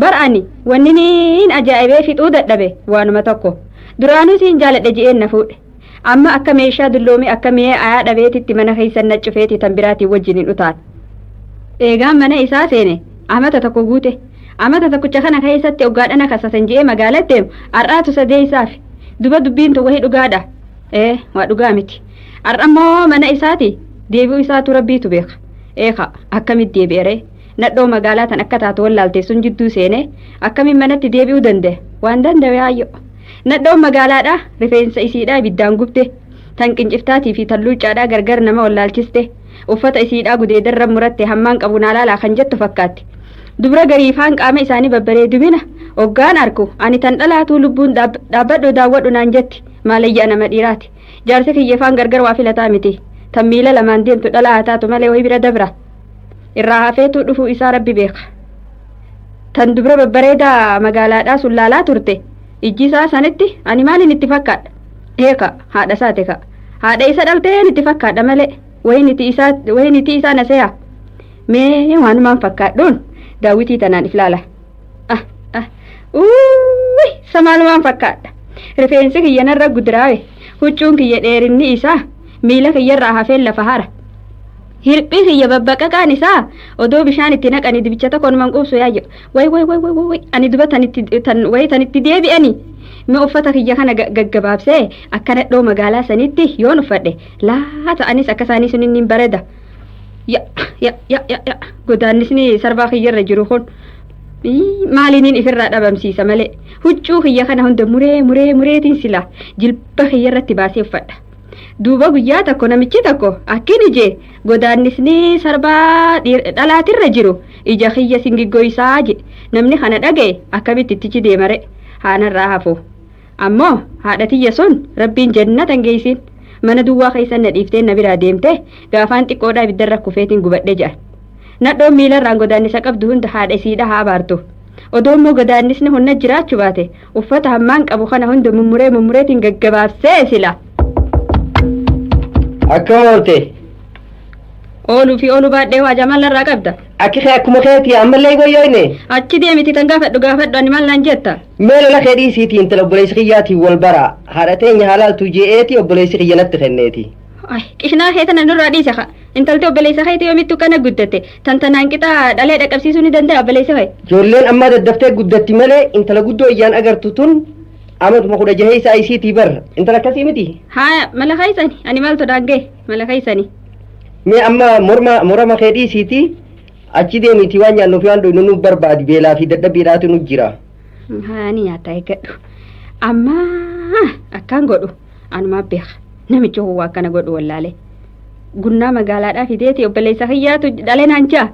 bar'ani wanni ajaa'ibee fixuu dadhabe waanuma tokko duraanuu siin jaaladhe je'een na fuudhe amma akka meeshaa dulloomee akka mi'ee ayaa dhabeetitti mana keessan na cufeeti tan biraatii wajjiniin utaan eegaan mana isaa seene amata tokko guute amata tokkicha kana keessatti oggaadhana kasasan je'ee magaalatti deemu har'aatu sadee isaaf duba dubbiin tu wahii dhugaadha waa dhugaa miti har'ammoo mana isaati deebi'u isaatu rabbiitu beeka eeka akkamitti deebi'ere nadhoo magaalaa tan akka taatu wallaaltee sun jidduu seene akkamiin manatti deebi'uu danda'e waan danda'e haayyo nadhoon magaalaadha rifeensa isiidhaa ibiddaan gubte tan qinciftaatii fi tan luuccaadhaa gargar nama wallaalchiste uffata isiidhaa gudeedarra muratte hammaan qabu naalaalaa kan jettu fakkaatti dubra gariifaan qaama isaanii babbareedumina oggaan arku ani tan dhalaatuu lubbuun dhaabbadhu daawwadhu naan jetti maalayyaa nama dhiiraati jaarsi kiyyeefaan gargar waa filataa miti tan miila lamaan deemtu dhalaa haa taatu malee wayii bira dabra irraa hafeetuu dhufuu isaa rabbi beeka tan dubra babbareedaa magaalaadhaa sun laalaa turte ijji isaa sanitti ani maalin itti fakkaadha eeka haadha isaate ka haadha isa dhalteen itti fakkaadha malee wayiniti isaa naseeya mee waanumaan fakkaadhuun daawwitii tanaan iflaala samaalumaan fakkaadha rifeensi kiyyanarra gudraawe huccuun kiyya dheerinni isaa miila kiyyarraa hafeen lafa hara hirphii kiyya babbaqaqaan isaa odoo bishaan itti naqanii dibicha tokkoon quubsu yaayyo way ani duba tanitti deebi'anii mi uffata kiyya kana gaggabaabsee akka nadhoo magaalaa sanitti yoon uffadhe laata anis akka isaanii sun hin bareda godaannisni sarbaa kiyyarra jiru kun maaliiniin ifirraa dhabamsiisa malee huccuu kiyya kana hunda mureetiin sila jilba kiyyarratti baasee uffadha duuba guyyaa tokko namichi tokko akkin ijee godaannisni sarbaa dhalaatirra jiru ija kiyya singiggoysaa je namni kana dhaga'e akkamitti ittichi deemare haanarraa hafu ammoo haadhatiyya sun rabbiin jannatan geeysin mana duwwaa keessan na dhiiftee na biraa deemte gaafaan xiqqoodhaa ibiddarra kufeetiin gubadhe jedhan nadhoon miilarraan godaannisa qabdu hunda haadha isiidha haa baartu odoo immoo godaannisni hunda jiraachuu baate uffata hammaan qabu kana hunda mummureetiin gaggabaabsee sila akkam oolte ooluu fi ooluu baadhee waa jamalarraa qabda akki kee akkuma keeti ammallee goyyoyne achi deemiti tan gaafadhu ani mallaan jetta mee lola kee dhiisiitii intala obboleessi kiyyaatii wal bara haadha teenya haalaaltu je'eeti obboleessi kiyya natti kenneeti qishnaa keeta nurraa dhiise ka intalti obboleessa keeti yoomittu kana guddatte tantanaan qixa dhalee dhaqabsiisuu ni danda'a obboleessa kee ijoolleen ammaa daddaftee guddatti malee intala guddoo iyyaan agartu tun amatuma 16 isaa isiitii bar intala akkasii miti haa mala kaysani ani maaltu daangee mala kaysani mee amma morma kee dhiisiitii achi deemiti waan nyaannu fi waan dhuynu nu barbaadi beelaa fi dadhabbiidhaatu nu jira haa ni nyaataa eeggadhu amma akkaan godhu anumaa beeka namichi howwaa akkana godhu wallaalee gunnaa magaalaadhaa fideeti obboleessa kiyyaatu dhalee naan jaa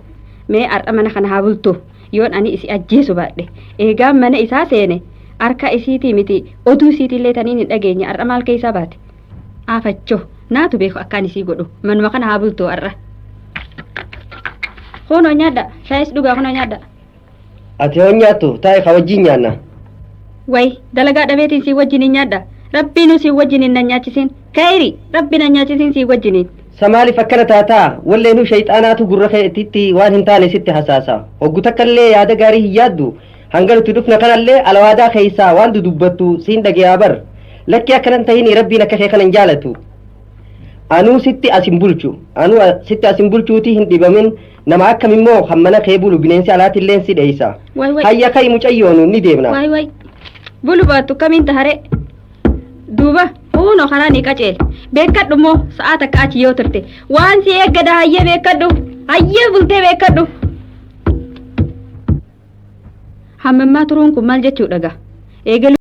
mee har'a mana kana haa bultu yoon ani isi ajjeesu baadhe eegaan mana isaa seene harka isiitii miti oduu isiitillee taniin hin dhageenye har'a maal keessaa baate aafachoo naatu beeku akkaan isii godhu manuma kana haa bultu har'a kunoo nyaadha shaayis dhugaa kunoo nyaadha ati hoon nyaattu taa'e ka wajjiin nyaanna way dalagaa dhabeetiin sii wajjiniin nyaadha rabbiinuu sii wajjiniin nan nyaachisiin kayri rabbi nan nyaachisiin sii wajjiniin samaaliif akkana taataa walleenuu shayxaanaatu gurra keetitti waan hin taane sitti hasaasa hoggu takkallee yaada gaarii hin yaaddu hanga nuti dhufna kanallee alawaadaa keessaa waan dudubbattu siin dhageeyaa bar lakkii akkanan tahini rabbiin akka kee kanan jaalatu anuu sitti asin bulchuutii hin dhibamin nama akkam immoo kan mana kee bulu bineensi alaatilleen si dheeysa hayya kai mucayyoonu ni deemna way bulu baattu kamiin tahare duuba huunoo karaa ni qaceele beekadhu moo sa'aa takka achi yoo turte waan si eeggada hayyee beekadhu hayyee bultee beekadhu hammammaa turuun kun maal jechuudha gaa eegalu